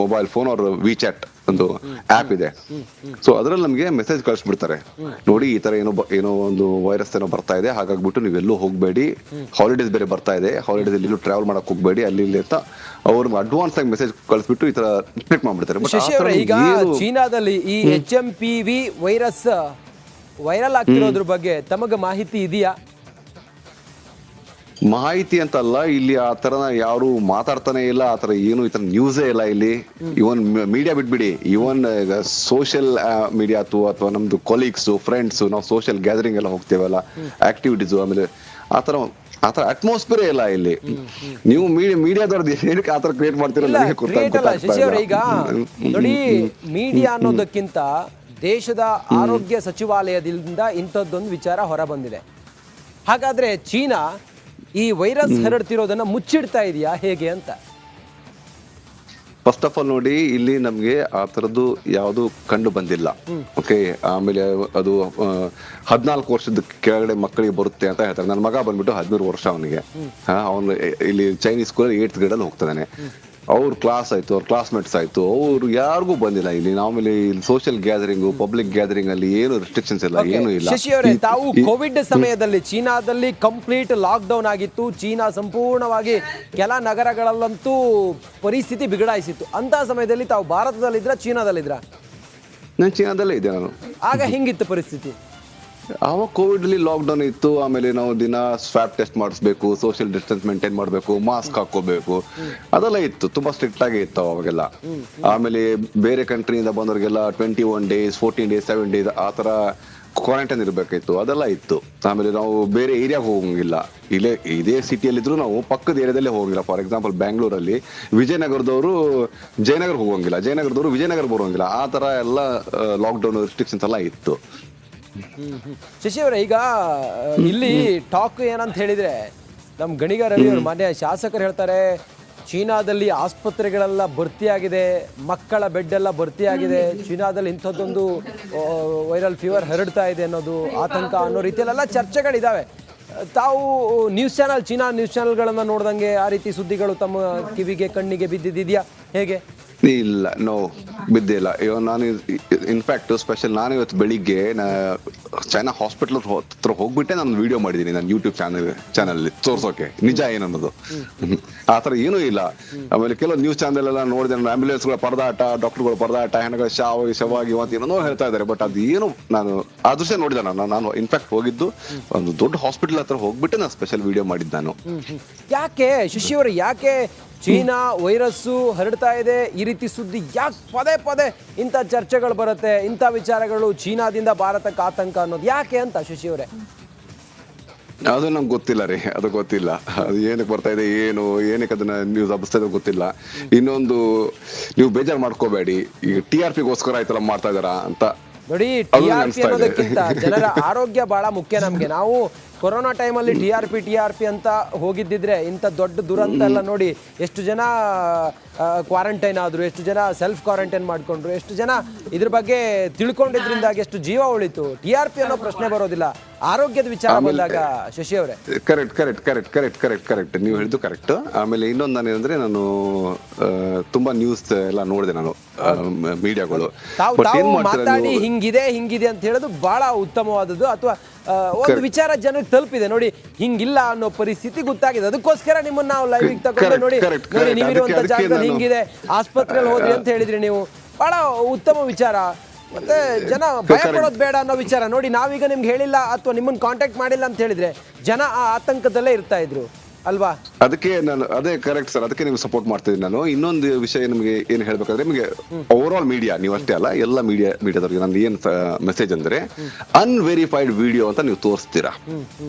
mobile phone ಅವ್ರ ವಿಚಾಟ್ ಒಂದು ಆಪ್ ಇದೆ. ಸೊ ಅದ್ರಲ್ಲಿ ನಮ್ಗೆ ಮೆಸೇಜ್ ಕಳಿಸ್ಬಿಡ್ತಾರೆ, ನೋಡಿ ಈ ತರ ಏನೋ ಒಂದು ವೈರಸ್ ಏನೋ ಬರ್ತಾ ಇದೆ, ಹಾಗಾಗ್ಬಿಟ್ಟು ನೀವೆಲ್ಲೂ ಹೋಗ್ಬೇಡಿ, ಹಾಲಿಡೇಸ್ ಬೇರೆ ಬರ್ತಾ ಇದೆ, ಹಾಲಿಡೇಸ್ ಎಲ್ಲೂ ಟ್ರಾವೆಲ್ ಮಾಡಕ್ ಹೋಗ್ಬೇಡಿ ಅಲ್ಲಿ ಇಲ್ಲಿ ಅಂತ ಅವ್ರು ಅಡ್ವಾನ್ಸ್ ಆಗಿ ಮೆಸೇಜ್ ಕಳಿಸ್ಬಿಟ್ಟು ಈ ತರ ಟ್ರೀಟ್ ಮಾಡ್ಬಿಡ್ತಾರೆ. ಈಗ ಚೀನಾದಲ್ಲಿ ಈ HMPV ವೈರಸ್ ವೈರಲ್ ಆಗ್ತಿರೋದ್ರ ಬಗ್ಗೆ ತಮಗೆ ಮಾಹಿತಿ ಇದೆಯಾ? ಮಾಹಿತಿ ಅಂತಲ್ಲ, ಇಲ್ಲಿ ಆ ತರ ಯಾರು ಮಾತಾಡ್ತಾನೆ ಇಲ್ಲ, ಆ ತರ ಏನು ಈ ತರ ನ್ಯೂಸೇ ಇಲ್ಲ ಇಲ್ಲಿ. ಇವನ್ ಮೀಡಿಯಾ ಬಿಟ್ಬಿಡಿ, ಇವನ್ ಸೋಷಿಯಲ್ ಮೀಡಿಯಾ ಅಥವಾ ನಮ್ದು ಕೊಲೀಗ್ಸ್, ಫ್ರೆಂಡ್ಸ್, ನಾವು ಸೋಷಿಯಲ್ ಗ್ಯಾದರಿಂಗ್ ಎಲ್ಲ ಹೋಗ್ತೇವಲ್ಲ, ಆಕ್ಟಿವಿಟೀಸ್, ಆಮೇಲೆ ಆತರ ಅಟ್ಮಾಸ್ಫಿಯರ್ ಇಲ್ಲ ಇಲ್ಲಿ. ನೀವು ಮೀಡಿಯಾದವ್ರದ್ದು ಏನಕ್ಕೆ ಆತರ ಕ್ರಿಯೇಟ್ ಮಾಡ್ತೀರಲ್ಲ? ಈಗ ನೋಡಿ, ಮೀಡಿಯಾ ಅನ್ನೋದಕ್ಕಿಂತ ದೇಶದ ಆರೋಗ್ಯ ಸಚಿವಾಲಯದಿಂದ ಇಂಥದ್ದೊಂದು ವಿಚಾರ ಹೊರ ಬಂದಿದೆ. ಹಾಗಾದ್ರೆ ಚೀನಾ ಈ ವೈರಸ್ ಹರಡ್ತಿರೋದನ್ನ ಮುಚ್ಚಿಡ್ತಾ ಇದೆಯಾ ಹೇಗೆ ಅಂತ? ಫಸ್ಟ್ ಆಫ್ ಆಲ್ ನೋಡಿ, ಇಲ್ಲಿ ನಮ್ಗೆ ಆ ತರದ್ದು ಯಾವುದು ಕಂಡು ಬಂದಿಲ್ಲ. ಓಕೆ, ಆಮೇಲೆ ಅದು 14 ವರ್ಷದ ಕೆಳಗಡೆ ಮಕ್ಕಳಿಗೆ ಬರುತ್ತೆ ಅಂತ ಹೇಳ್ತಾರೆ. ನನ್ನ ಮಗ ಬಂದ್ಬಿಟ್ಟು 13 ವರ್ಷ ಅವನಿಗೆ. ಅವನು ಇಲ್ಲಿ ಚೈನೀಸ್ ಸ್ಕೂಲ್ 8th ಗ್ರೇಡ್ ಅಲ್ಲಿ ಹೋಗ್ತಾನೆ. ಅವ್ರ ಕ್ಲಾಸ್ ಆಯ್ತು, ಅವ್ರ ಕ್ಲಾಸ್ಮೇಟ್ಸ್ ಆಯ್ತು, ಅವ್ರು ಯಾರಿಗೂ ಬಂದಿಲ್ಲ ಇಲ್ಲಿ. ಆಮೇಲೆ ಇಲ್ಲಿ ಸೋಷಿಯಲ್ ಗ್ಯಾದರಿಂಗ್, ಪಬ್ಲಿಕ್ ಗ್ಯಾದರಿಂಗ್ ಅಲ್ಲಿ ಏನು ರೆಸ್ಟ್ರಿಕ್ಷನ್ಸ್ ಇಲ್ಲ, ಏನು ಇಲ್ಲ. ಶಶಿ ಅವರೇ, ತಾವು ಕೋವಿಡ್ ಸಮಯದಲ್ಲಿ ಚೀನಾದಲ್ಲಿ ಕಂಪ್ಲೀಟ್ ಲಾಕ್ ಡೌನ್ ಆಗಿತ್ತು. ಚೀನಾ ಸಂಪೂರ್ಣವಾಗಿ ಕೆಲ ನಗರಗಳಲ್ಲಂತೂ ಪರಿಸ್ಥಿತಿ ಬಿಗಡಾಯಿಸಿತ್ತು. ಅಂತ ಸಮಯದಲ್ಲಿ ತಾವು ಭಾರತದಲ್ಲಿದ್ರ, ಚೀನಾದಲ್ಲಿದ್ರ? ನಾನು ಚೀನಾದಲ್ಲೇ ಇದ್ದೆ. ನಾನು ಆಗ ಹೆಂಗಿತ್ತು ಪರಿಸ್ಥಿತಿ? ಅವಾಗ ಕೋವಿಡ್ ಅಲ್ಲಿ ಲಾಕ್ ಡೌನ್ ಇತ್ತು. ಆಮೇಲೆ ನಾವು ದಿನ ಸ್ವಾಬ್ ಟೆಸ್ಟ್ ಮಾಡಿಸ್ಬೇಕು, ಸೋಷಿಯಲ್ ಡಿಸ್ಟೆನ್ಸ್ ಮೇಂಟೈನ್ ಮಾಡಬೇಕು, ಮಾಸ್ಕ್ ಹಾಕೋಬೇಕು, ಅದೆಲ್ಲ ಇತ್ತು. ತುಂಬಾ ಸ್ಟ್ರಿಕ್ಟ್ ಆಗಿ ಇತ್ತು ಅವಾಗೆಲ್ಲ. ಆಮೇಲೆ ಬೇರೆ ಕಂಟ್ರಿಯಿಂದ ಬಂದವ್ರಿಗೆಲ್ಲ 21 days, 14 days, 7 days ಆ ತರ ಕ್ವಾರಂಟೈನ್ ಇರ್ಬೇಕಾಯ್ತು, ಅದೆಲ್ಲ ಇತ್ತು. ಆಮೇಲೆ ನಾವು ಬೇರೆ ಏರಿಯಾಗ ಹೋಗಂಗಿಲ್ಲ. ಇದೇ ಸಿಟಿಯಲ್ಲಿದ್ರು ನಾವು ಪಕ್ಕದ ಏರಿಯಾದಲ್ಲೇ ಹೋಗಂಗಿಲ್ಲ. ಫಾರ್ ಎಕ್ಸಾಂಪಲ್ ಬ್ಯಾಂಗ್ಳೂರಲ್ಲಿ ವಿಜಯನಗರದವರು ಜಯನಗರ ಹೋಗಂಗಿಲ್ಲ, ಜಯನಗರದವರು ವಿಜಯನಗರ ಬರೋಂಗಿಲ್ಲ. ಆ ತರ ಎಲ್ಲ ಲಾಕ್ ಡೌನ್ ರೆಸ್ಟ್ರಿಕ್ಷನ್ಸ್ ಎಲ್ಲ ಇತ್ತು. ಶಶಿ ಅವರೇ, ಈಗ ಇಲ್ಲಿ ಟಾಕ್ ಏನಂತ ಹೇಳಿದ್ರೆ, ನಮ್ಮ ಗಣಿಗ ರವಿ ಅವರು ಮಾನ್ಯ ಶಾಸಕರು ಹೇಳ್ತಾರೆ, ಚೀನಾದಲ್ಲಿ ಆಸ್ಪತ್ರೆಗಳೆಲ್ಲ ಭರ್ತಿಯಾಗಿದೆ, ಮಕ್ಕಳ ಬೆಡ್ ಎಲ್ಲ ಭರ್ತಿಯಾಗಿದೆ, ಚೀನಾದಲ್ಲಿ ಇಂಥದ್ದೊಂದು ವೈರಲ್ ಫೀವರ್ ಹರಡ್ತಾ ಇದೆ ಅನ್ನೋದು ಆತಂಕ ಅನ್ನೋ ರೀತಿಯಲ್ಲೆಲ್ಲ ಚರ್ಚೆಗಳಿದ್ದಾವೆ. ತಾವು ಚೀನಾ ನ್ಯೂಸ್ ಚಾನೆಲ್ಗಳನ್ನು ನೋಡ್ದಂಗೆ ಆ ರೀತಿ ಸುದ್ದಿಗಳು ತಮ್ಮ ಕಿವಿಗೆ ಕಣ್ಣಿಗೆ ಬಿದ್ದಿದೆಯಾ ಹೇಗೆ? ಇಲ್ಲ, ನೋ, ಬಿದ್ದಿಲ್ಲ. ಇವಾಗ ನಾನು ಇನ್ಫ್ಯಾಕ್ಟ್ ಸ್ಪೆಷಲ್ ನಾನು ಇವತ್ತು ಬೆಳಿಗ್ಗೆ ಚೈನಾ ಹಾಸ್ಪಿಟಲ್ ಹತ್ರ ಹೋಗ್ಬಿಟ್ಟೆ ನಾನು ವಿಡಿಯೋ ಮಾಡಿದ್ದೀನಿ ನನ್ನ ಯೂಟ್ಯೂಬ್ ಚಾನಲ್ ತೋರ್ಸೋಕೆ ನಿಜ ಏನನ್ನೋದು. ಆತರ ಏನೂ ಇಲ್ಲ. ಆಮೇಲೆ ಕೆಲವು ನ್ಯೂಸ್ ಚಾನಲ್ ಎಲ್ಲ ನೋಡಿದೆ, ಆಂಬ್ಯುಲೆನ್ಸ್ಗಳ ಪರದಾಟ, ಡಾಕ್ಟರ್ಗಳ ಪರದಾಟ, ಹೆಣಗಳ ಶವಾಗಿ ಏನೋ ಹೇಳ್ತಾ ಇದ್ದಾರೆ. ಬಟ್ ಅದು ಏನು ನಾನು ಆ ದೃಶ್ಯ ನೋಡಿದೆ. ನಾನು ಇನ್ಫ್ಯಾಕ್ಟ್ ಹೋಗಿದ್ದು ಒಂದು ದೊಡ್ಡ ಹಾಸ್ಪಿಟಲ್ ಹತ್ರ ಹೋಗ್ಬಿಟ್ಟೆ ನಾನು ಸ್ಪೆಷಲ್ ವಿಡಿಯೋ ಮಾಡಿದ್ದು ನಾನು. ಯಾಕೆ ಶಶಿಯವರು, ಯಾಕೆ ಚೀನಾ ವೈರಸ್ಸು ಹರಡ್ತಾ ಇದೆ ಈ ರೀತಿ ಸುದ್ದಿ ಯಾಕೆ ಪದೇ ಪದೇ ಇಂಥ ಚರ್ಚೆಗಳು ಬರುತ್ತೆ, ಇಂಥ ವಿಚಾರಗಳು, ಚೀನಾದಿಂದ ಭಾರತಕ್ಕೆ ಆತಂಕ ಅನ್ನೋದು ಯಾಕೆ ಅಂತ ಶಶಿಯವರೇ? ಅದು ನಮ್ಗೆ ಗೊತ್ತಿಲ್ಲ ರೀ, ಅದು ಗೊತ್ತಿಲ್ಲ. ಅದು ಏನಕ್ಕೆ ಬರ್ತಾ ಇದೆ, ಏನಕ್ಕೆ ಅದನ್ನ ನ್ಯೂಸ್ ಹಬ್ಬಿಸ್ತಾ ಇದೆ ಗೊತ್ತಿಲ್ಲ. ಇನ್ನೊಂದು, ನೀವು ಬೇಜಾರು ಮಾಡ್ಕೋಬೇಡಿ, ಈಗ TRPಗೋಸ್ಕರ ಆಯ್ತಲ್ಲ ಮಾಡ್ತಾ ಇದಾರ ಅಂತ. ನೋಡಿ, TRP ಅನ್ನೋದಕ್ಕಿಂತ ಜನರ ಆರೋಗ್ಯ ಬಹಳ ಮುಖ್ಯ ನಮ್ಗೆ. ನಾವು ಕೊರೋನಾ ಟೈಮಲ್ಲಿ ಟಿ ಆರ್ ಪಿ ಅಂತ ಹೋಗಿದ್ದಿದ್ರೆ ಇಂಥ ದೊಡ್ಡ ದುರಂತ ಎಲ್ಲ ನೋಡಿ ಎಷ್ಟು ಜನ ಕ್ವಾರಂಟೈನ್ ಆದರು, ಎಷ್ಟು ಜನ ಸೆಲ್ಫ್ ಕ್ವಾರಂಟೈನ್ ಮಾಡಿಕೊಂಡ್ರು, ಎಷ್ಟು ಜನ ಇದ್ರ ಬಗ್ಗೆ ತಿಳ್ಕೊಂಡಿದ್ರಿಂದಾಗಿ ಎಷ್ಟು ಜೀವ ಉಳಿತು. ಟಿ ಆರ್ ಪಿ ಅನ್ನೋ ಪ್ರಶ್ನೆ ಬರೋದಿಲ್ಲ, ಆರೋಗ್ಯದ ವಿಚಾರ ಬಂದಾಗ ಶಶಿ ಅವರೇ. ಕರೆಕ್ಟ್ ನೀವು ಹೇಳಿದ್ದು ಕರೆಕ್ಟ್. ಆಮೇಲೆ ಇನ್ನೊಂದು ನಾನೇನಂದ್ರೆ ನಾನು ತುಂಬಾ ನ್ಯೂಸ್ ಎಲ್ಲ ನೋಡಿದೆ ನಾನು, ಮೀಡಿಯಾಗಳು ತಾವು ಮಾತಾಡಿ ಹಿಂಗಿದೆ ಅಂತ ಹೇಳೋದು ಬಹಳ ಉತ್ತಮವಾದದ್ದು. ಅಥವಾ ಒಂದು ವಿಚಾರ ಜನಕ್ಕೆ ತಲುಪಿದೆ ನೋಡಿ, ಹಿಂಗಿಲ್ಲ ಅನ್ನೋ ಪರಿಸ್ಥಿತಿ ಗೊತ್ತಾಗಿದೆ, ಅದಕ್ಕೋಸ್ಕರ ನಿಮ್ಮನ್ನ ನಾವು ಲೈವ್ ತಗೊಂಡು ನೋಡಿ ನೀವಿರುವಂತ ಜಾಗದಲ್ಲಿ ಹಿಂಗಿದೆ, ಆಸ್ಪತ್ರೆಯಲ್ಲಿ ಹೋದ್ರಿ ಅಂತ ಹೇಳಿದ್ರಿ ನೀವು. ಬಹಳ ಉತ್ತಮ ವಿಚಾರ. ಮತ್ತೆ ಜನ ಭಯ ಪಡೋದು ಬೇಡ ಅನ್ನೋ ವಿಚಾರ ನೋಡಿ. ನಾವೀಗ ನಿಮ್ಗೆ ಹೇಳಿಲ್ಲ ಅಥವಾ ನಿಮ್ಮನ್ನ ಕಾಂಟ್ಯಾಕ್ಟ್ ಮಾಡಿಲ್ಲ ಅಂತ ಹೇಳಿದ್ರೆ ಜನ ಆ ಆತಂಕದಲ್ಲೇ ಇರ್ತಾ ಇದ್ರು ಅಲ್ವಾ? ಅದಕ್ಕೆ ನಾನು ಅದೇ ಕರೆಕ್ಟ್ ಸರ್, ಅದಕ್ಕೆ ನಿಮ್ಗೆ ಸಪೋರ್ಟ್ ಮಾಡ್ತಿದ್ದೀನಿ ನಾನು. ಇನ್ನೊಂದು ವಿಷಯ ನಿಮಗೆ ಏನು ಹೇಳ್ಬೇಕಾದ್ರೆ, ನಿಮಗೆ ಓವರ್ ಆಲ್ ಮೀಡಿಯಾ, ನೀವು ಅಷ್ಟೇ ಅಲ್ಲ ಎಲ್ಲ ಮೀಡಿಯಾದವ್ರಿಗೆ ನಂದು ಏನ್ ಮೆಸೇಜ್ ಅಂದ್ರೆ, ಅನ್ವೆರಿಫೈಡ್ ವಿಡಿಯೋ ಅಂತ ನೀವು ತೋರಿಸ್ತೀರಾ,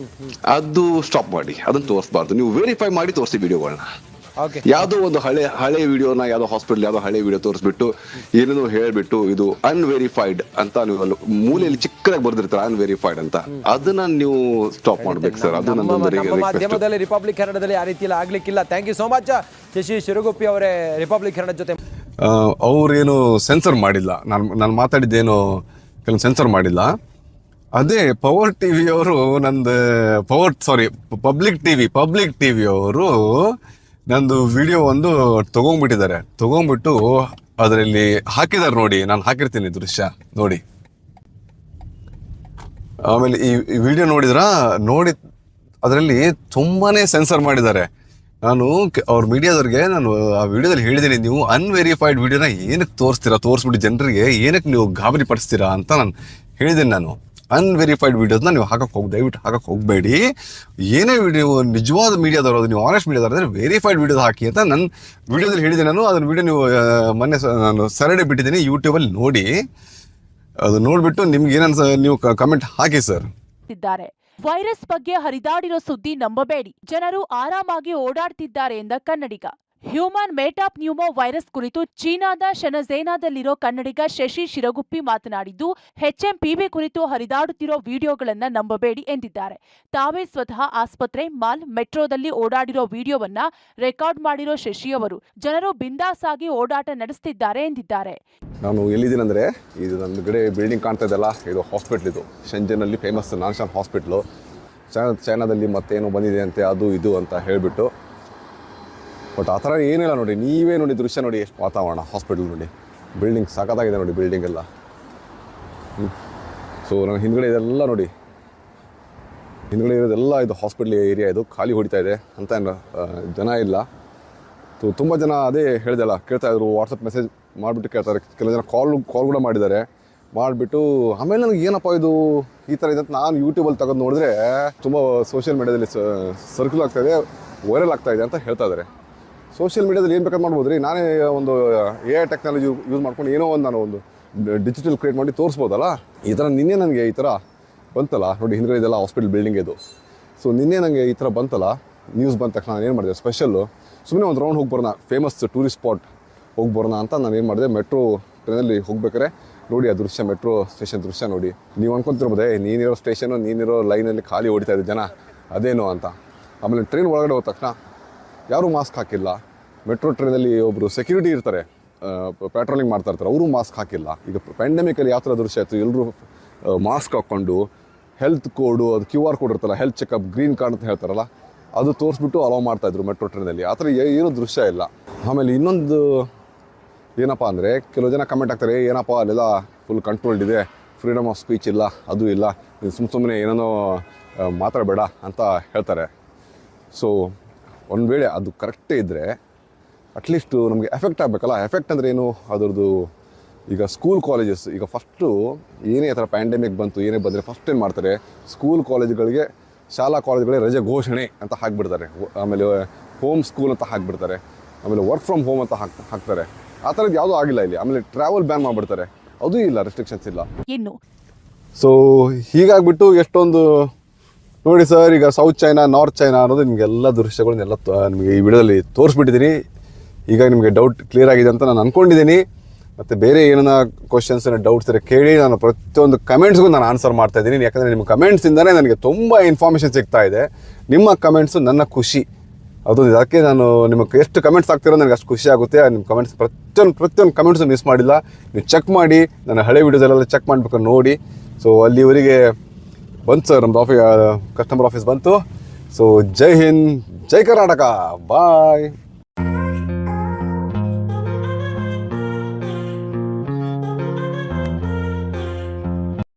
ಅದು ಸ್ಟಾಪ್ ಮಾಡಿ, ಅದನ್ನ ತೋರಿಸಬಾರ್ದು. ನೀವು ವೆರಿಫೈ ಮಾಡಿ ತೋರಿಸಿ ವಿಡಿಯೋಗಳನ್ನ. ಯಾವ್ದೋ ಒಂದು ಹಳೆ ವಿಡಿಯೋನ ಯಾವ್ದೋ ಹಾಸ್ಪಿಟಲ್ ಯಾವ್ದೋ ಹಳೆ ವಿಡಿಯೋ ತೋರಿಸ್ಬಿಟ್ಟು ಏನೇನೋ ಹೇಳ್ಬಿಟ್ಟು ಇದು ಅನ್ವೆರಿಫೈಡ್ ಅಂತ ನೀವು ಮೂಲೆಯಲ್ಲಿ ಚಿಕ್ಕದಾಗಿ ಬರ್ದಿರ್ತಾರೆ ಅನ್ವೆರಿಫೈಡ್ ಅಂತ, ಅದನ್ನ ನೀವು ಸ್ಟಾಪ್ ಮಾಡ್ಬೇಕು ಸರ್. ಅದು ನಮ್ಮ ಮಾಧ್ಯಮದಲ್ಲಿ ರಿಪಬ್ಲಿಕ್ ಕನ್ನಡದಲ್ಲಿ ಆ ರೀತಿ ಆಗ್ಲಿಕ್ಕಿಲ್ಲ. Thank you so much Shashi Shiraguppi ಅವರೇ, ರಿಪಬ್ಲಿಕ್ ಕನ್ನಡ ಜೊತೆ. ಅವ್ರೇನು ಸೆನ್ಸರ್ ಮಾಡಿಲ್ಲ, ನಾನು ಮಾತಾಡಿದ್ದೇನು ಕೆಲವು ಸೆನ್ಸರ್ ಮಾಡಿಲ್ಲ. ಅದೇ ಪವರ್ ಟಿವಿ ಅವರು ನಂದು ಪಬ್ಲಿಕ್ ಟಿವಿ ಅವರು ನಂದು ವಿಡಿಯೋ ಒಂದು ತಗೊಂಡ್ಬಿಟ್ಟು ಅದರಲ್ಲಿ ಹಾಕಿದ್ದಾರೆ ನೋಡಿ. ನಾನು ಹಾಕಿರ್ತೀನಿ ದೃಶ್ಯ ನೋಡಿ. ಆಮೇಲೆ ಈ ವಿಡಿಯೋ ನೋಡಿ ಅದರಲ್ಲಿ ತುಂಬಾನೇ ಸೆನ್ಸರ್ ಮಾಡಿದ್ದಾರೆ. ನಾನು ಅವ್ರ ಮೀಡಿಯಾದವ್ರಿಗೆ ನಾನು ಆ ವಿಡಿಯೋದಲ್ಲಿ ಹೇಳಿದ್ದೀನಿ, ನೀವು ಅನ್ವೆರಿಫೈಡ್ ವಿಡಿಯೋನ ಏನಕ್ಕೆ ತೋರಿಸ್ಬಿಟ್ಟು ಜನರಿಗೆ ಏನಕ್ಕೆ ನೀವು ಗಾಬರಿ ಪಡಿಸ್ತೀರಾ ಅಂತ ನಾನು ಹೇಳಿದ್ದೀನಿ. ನಾನು ಅನ್ವೆರಿಫೈಡ್ ವಿಡಿಯೋಸ್ನ ನೀವು ದಯವಿಟ್ಟು ಹಾಕಕ್ಕೆ ಹೋಗಬೇಡಿ. ಏನೇ ವಿಡಿಯೋ ನಿಜವಾದ ಮೀಡಿಯಾದವರು, ನೀವು ಆನೆಸ್ಟ್ ಮೀಡಿಯಾದವ್ರು ವೆರಿಫೈಡ್ ವಿಡಿಯೋಸ್ ಹಾಕಿ ಅಂತ ನನ್ನ ವಿಡಿಯೋದಲ್ಲಿ ಹೇಳಿದ್ದೀನಿ. ನಾನು ಅದನ್ನ ವಿಡಿಯೋ ನೀವು ಮೊನ್ನೆ ನಾನು ಸರಡೆ ಬಿಟ್ಟಿದ್ದೀನಿ, ಯೂಟ್ಯೂಬಲ್ಲಿ ನೋಡಿ. ಅದು ನೋಡ್ಬಿಟ್ಟು ನಿಮ್ಗೆ ನೀವು ಕಮೆಂಟ್ ಹಾಕಿ ಸರ್. ವೈರಸ್ ಬಗ್ಗೆ ಹರಿದಾಡಿರೋ ಸುದ್ದಿ ನಂಬಬೇಡಿ, ಜನರು ಆರಾಮಾಗಿ ಓಡಾಡ್ತಿದ್ದಾರೆ ಎಂದ ಕನ್ನಡಿಗ. ಹ್ಯೂಮನ್ ಮೆಟಾಪ್ನ್ಯೂಮೋ ವೈರಸ್ ಕುರಿತು ಚೀನಾದ ಶೆನಝೇನಾದಲ್ಲಿರೋ ಕನ್ನಡಿಗ ಶಶಿ ಶಿರಗುಪ್ಪಿ ಮಾತನಾಡಿದ್ದು, HMPV ಕುರಿತು ಹರಿದಾಡುತ್ತಿರೋ ವಿಡಿಯೋಗಳನ್ನ ನಂಬಬೇಡಿ ಎಂದಿದ್ದಾರೆ. ತಾವೇ ಸ್ವತಃ ಆಸ್ಪತ್ರೆ, ಮಾಲ್, ಮೆಟ್ರೋದಲ್ಲಿ ಓಡಾಡಿರೋ ವಿಡಿಯೋವನ್ನ ರೆಕಾರ್ಡ್ ಮಾಡಿರೋ ಶಶಿ ಅವರು ಜನರು ಬಿಂದಾಸ್ ಆಗಿ ಓಡಾಟ ನಡೆಸುತ್ತಿದ್ದಾರೆ ಎಂದಿದ್ದಾರೆ. ನಾನು ಎಲ್ಲಿದ್ದೀನಂದ್ರೆ, ಇದು ನನ್ನ ಕಡೆ ಬಿಲ್ಡಿಂಗ್ ಕಾಣ್ತಾ ಇದೆಯಲ್ಲ, ಇದು ಹಾಸ್ಪಿಟ್ಲ್. ಇದು ಶೆಂಜನಲ್ಲಿ ಫೇಮಸ್ ನಾನ್ಶಾನ್ ಹಾಸ್ಪಿಟ್ಲು. ಚೈನಾದಲ್ಲಿ ಮತ್ತೇನೋ ಬಂದಿದೆ ಅಂತೆ, ಅದು ಇದು ಅಂತ ಹೇಳಿಬಿಟ್ಟು. ಬಟ್ ಆ ಥರ ಏನಿಲ್ಲ ನೋಡಿ, ನೀವೇ ನೋಡಿ ದೃಶ್ಯ ನೋಡಿ, ಎಷ್ಟು ವಾತಾವರಣ ಹಾಸ್ಪಿಟಲ್ ನೋಡಿ, ಬಿಲ್ಡಿಂಗ್ ಸಖತ್ತಾಗಿದೆ ನೋಡಿ, ಬಿಲ್ಡಿಂಗ್ ಎಲ್ಲ. ಸೊ ನಾನು ಹಿಂದ್ಗಡೆ ಇದೆಲ್ಲ ನೋಡಿ, ಹಿಂದ್ಗಡೆ ಇರೋದೆಲ್ಲ ಇದು ಹಾಸ್ಪಿಟ್ಲ್ ಏರಿಯಾ, ಇದು ಖಾಲಿ ಹೊಡಿತಾ ಇದೆ ಅಂತ ಜನ ಇಲ್ಲ. ತುಂಬ ಜನ ಅದೇ ಹೇಳಿದೆಲ್ಲ ಕೇಳ್ತಾಯಿದ್ರು, ವಾಟ್ಸಪ್ ಮೆಸೇಜ್ ಮಾಡಿಬಿಟ್ಟು ಕೇಳ್ತಾರೆ, ಕೆಲವು ಜನ ಕಾಲ್ ಕೂಡ ಮಾಡಿದ್ದಾರೆ. ಮಾಡಿಬಿಟ್ಟು ಆಮೇಲೆ ನನಗೆ ಏನಪ್ಪ ಇದು ಈ ಥರ ಇದೆ ಅಂತ ನಾನು ಯೂಟ್ಯೂಬಲ್ಲಿ ತೆಗೆದು ನೋಡಿದ್ರೆ ತುಂಬ ಸೋಷಿಯಲ್ ಮೀಡ್ಯಾದಲ್ಲಿ ಸರ್ಕ್ಯೂಲ್ ಆಗ್ತಾಯಿದೆ, ವೈರಲ್ ಆಗ್ತಾಯಿದೆ ಅಂತ ಹೇಳ್ತಾ ಇದ್ದಾರೆ. ಸೋಷಿಯಲ್ ಮೀಡ್ಯಾದಲ್ಲಿ ಏನು ಬೇಕಾದ್ರೆ ಮಾಡ್ಬೋದು ರೀ. ನಾನೇ ಒಂದು AI ಟೆಕ್ನಾಲಜಿ ಯೂಸ್ ಮಾಡ್ಕೊಂಡು ಏನೋ ನಾನು ಒಂದು ಡಿಜಿಟಲ್ ಕ್ರಿಯೇಟ್ ಮಾಡಿ ತೋರಿಸ್ಬೋದಲ್ಲ. ಈ ಥರ ನಿನ್ನೆ ನನಗೆ ಈ ಥರ ಬಂತಲ್ಲ ನೋಡಿ, ಹಿಂದ್ಗಡೆ ಇದೆಲ್ಲ ಹಾಸ್ಪಿಟಲ್ ಬಿಲ್ಡಿಂಗ್ ಇದು. ಸೊ ನಿನ್ನೆ ನನಗೆ ಈ ಥರ ಬಂತಲ್ಲ, ನ್ಯೂಸ್ ಬಂದ ತಕ್ಷಣ ನಾನು ಏನು ಮಾಡಿದೆ, ಸ್ಪೆಷಲ್ಲು ಸುಮ್ಮನೆ ಒಂದು ರೌಂಡ್ ಹೋಗಿ ಬರೋಣ, ಫೇಮಸ್ ಟೂರಿಸ್ಟ್ ಸ್ಪಾಟ್ ಹೋಗಿ ಬರೋಣ ಅಂತ ನಾನು ಏನು ಮಾಡಿದೆ, ಮೆಟ್ರೋ ಟ್ರೈನಲ್ಲಿ ಹೋಗ್ಬೇಕಾರೆ ನೋಡಿ ಆ ದೃಶ್ಯ, ಮೆಟ್ರೋ ಸ್ಟೇಷನ್ ದೃಶ್ಯ ನೋಡಿ. ನೀವು ಅನ್ಕೊಂತಿರ್ಬೋದೇ, ನೀನಿರೋ ಸ್ಟೇಷನು, ನೀನಿರೋ ಲೈನಲ್ಲಿ ಖಾಲಿ ಹೊಡಿತಾ ಇದೆ ಜನ, ಅದೇನು ಅಂತ. ಆಮೇಲೆ ಟ್ರೈನ್ ಒಳಗಡೆ ಹೋದ ತಕ್ಷಣ ಯಾರೂ ಮಾಸ್ಕ್ ಹಾಕಿಲ್ಲ. ಮೆಟ್ರೋ ಟ್ರೈನಲ್ಲಿ ಒಬ್ಬರು ಸೆಕ್ಯೂರಿಟಿ ಇರ್ತಾರೆ, ಪೆಟ್ರೋಲಿಂಗ್ ಮಾಡ್ತಾ ಇರ್ತಾರೆ, ಅವರು ಮಾಸ್ಕ್ ಹಾಕಿಲ್ಲ. ಈಗ ಪ್ಯಾಂಡಮಿಕಲ್ಲಿ ಯಾವ ಥರ ದೃಶ್ಯ ಆಯಿತು, ಎಲ್ಲರೂ ಮಾಸ್ಕ್ ಹಾಕ್ಕೊಂಡು ಹೆಲ್ತ್ ಕೋಡು, ಅದು QR ಕೋಡ್ ಇರ್ತಲ್ಲ, ಹೆಲ್ತ್ ಚೆಕಪ್, ಗ್ರೀನ್ ಕಾರ್ಡ್ ಅಂತ ಹೇಳ್ತಾರಲ್ಲ, ಅದು ತೋರಿಸ್ಬಿಟ್ಟು ಅಲೋ ಮಾಡ್ತಾಯಿದ್ರು ಮೆಟ್ರೋ ಟ್ರೈನಲ್ಲಿ. ಆ ಥರ ಏನೂ ದೃಶ್ಯ ಇಲ್ಲ. ಆಮೇಲೆ ಇನ್ನೊಂದು ಏನಪ್ಪ ಅಂದರೆ, ಕೆಲವು ಜನ ಕಮೆಂಟ್ ಆಗ್ತಾರೆ, ಏನಪ್ಪ ಅಲ್ಲೆಲ್ಲ ಫುಲ್ ಕಂಟ್ರೋಲ್ಡ್ ಇದೆ, ಫ್ರೀಡಮ್ ಆಫ್ ಸ್ಪೀಚ್ ಇಲ್ಲ, ಅದು ಇಲ್ಲ, ಸುಮ್ಮನೆ ಏನೇನೋ ಮಾತಾಡಬೇಡ ಅಂತ ಹೇಳ್ತಾರೆ. ಸೊ ಒಂದು ವೇಳೆ ಅದು ಕರೆಕ್ಟೇ ಇದ್ದರೆ ಅಟ್ಲೀಸ್ಟು ನಮಗೆ ಎಫೆಕ್ಟ್ ಆಗಬೇಕಲ್ಲ. ಎಫೆಕ್ಟ್ ಅಂದರೆ ಏನು, ಅದರದ್ದು ಈಗ ಸ್ಕೂಲ್ ಕಾಲೇಜಸ್ ಈಗ ಫಸ್ಟು ಏನೇ ಆ ಥರ ಪ್ಯಾಂಡಮಿಕ್ ಬಂತು, ಏನೇ ಬಂದರೆ ಫಸ್ಟ್ ಏನು ಮಾಡ್ತಾರೆ, ಸ್ಕೂಲ್ ಕಾಲೇಜ್ಗಳಿಗೆ, ಶಾಲಾ ಕಾಲೇಜ್ಗಳಿಗೆ ರಜೆ ಘೋಷಣೆ ಅಂತ ಹಾಕಿಬಿಡ್ತಾರೆ. ಆಮೇಲೆ ಹೋಮ್ ಸ್ಕೂಲ್ ಅಂತ ಹಾಕಿಬಿಡ್ತಾರೆ. ಆಮೇಲೆ ವರ್ಕ್ ಫ್ರಮ್ ಹೋಮ್ ಅಂತ ಹಾಕ್ತಾರೆ. ಆ ಥರದ್ದು ಯಾವುದೂ ಆಗಿಲ್ಲ ಇಲ್ಲಿ. ಆಮೇಲೆ ಟ್ರಾವೆಲ್ ಬ್ಯಾನ್ ಮಾಡಿಬಿಡ್ತಾರೆ, ಅದೂ ಇಲ್ಲ, ರೆಸ್ಟ್ರಿಕ್ಷನ್ಸ್ ಇಲ್ಲ. ಸೊ ಹೀಗಾಗಿಬಿಟ್ಟು ಎಷ್ಟೊಂದು ನೋಡಿ ಸರ್. ಈಗ ಸೌತ್ ಚೈನಾ, ನಾರ್ತ್ ಚೈನಾ ಅನ್ನೋದು ನಿಮಗೆಲ್ಲ ದೃಶ್ಯಗಳನ್ನೆಲ್ಲ ನಿಮಗೆ ಈ ವಿಡಿಯೋದಲ್ಲಿ ತೋರಿಸ್ಬಿಟ್ಟಿದ್ದೀನಿ. ಈಗ ನಿಮಗೆ ಡೌಟ್ ಕ್ಲಿಯರ್ ಆಗಿದೆ ಅಂತ ನಾನು ಅಂದ್ಕೊಂಡಿದ್ದೀನಿ. ಮತ್ತು ಬೇರೆ ಏನನ್ನ ಕ್ವಶನ್ಸ್ ಡೌಟ್ಸ್ ಇರೋ ಕೇಳಿ ನಾನು ಪ್ರತಿಯೊಂದು ಕಮೆಂಟ್ಸ್ಗೂ ನಾನು ಆನ್ಸರ್ ಮಾಡ್ತಾ ಇದ್ದೀನಿ. ಯಾಕಂದರೆ ನಿಮ್ಮ ಕಮೆಂಟ್ಸಿಂದನೇ ನನಗೆ ತುಂಬ ಇನ್ಫಾರ್ಮೇಷನ್ ಸಿಗ್ತಾ ಇದೆ. ನಿಮ್ಮ ಕಮೆಂಟ್ಸು ನನ್ನ ಖುಷಿ. ಅದು ಅದಕ್ಕೆ ನಾನು ನಿಮಗೆ ಎಷ್ಟು ಕಮೆಂಟ್ಸ್ ಆಗ್ತಿರೋ ನನಗೆ ಅಷ್ಟು ಖುಷಿ ಆಗುತ್ತೆ. ನಿಮ್ಮ ಕಮೆಂಟ್ಸ್ ಪ್ರತಿಯೊಂದು ಕಮೆಂಟ್ಸು ಮಿಸ್ ಮಾಡಿಲ್ಲ. ನೀವು ಚೆಕ್ ಮಾಡಿ, ನನ್ನ ಹಳೆ ವೀಡಿಯೋಸಲ್ಲೆಲ್ಲ ಚೆಕ್ ಮಾಡಬೇಕು ನೋಡಿ. ಸೊ ಅಲ್ಲಿವರೆಗೆ ಬಂತು ಸರ್, ನಮ್ಮದು ಕಸ್ಟಮರ್ ಆಫೀಸ್ ಬಂತು. ಸೊ ಜೈ ಹಿಂದ್, ಜೈ ಕರ್ನಾಟಕ, ಬಾಯ್.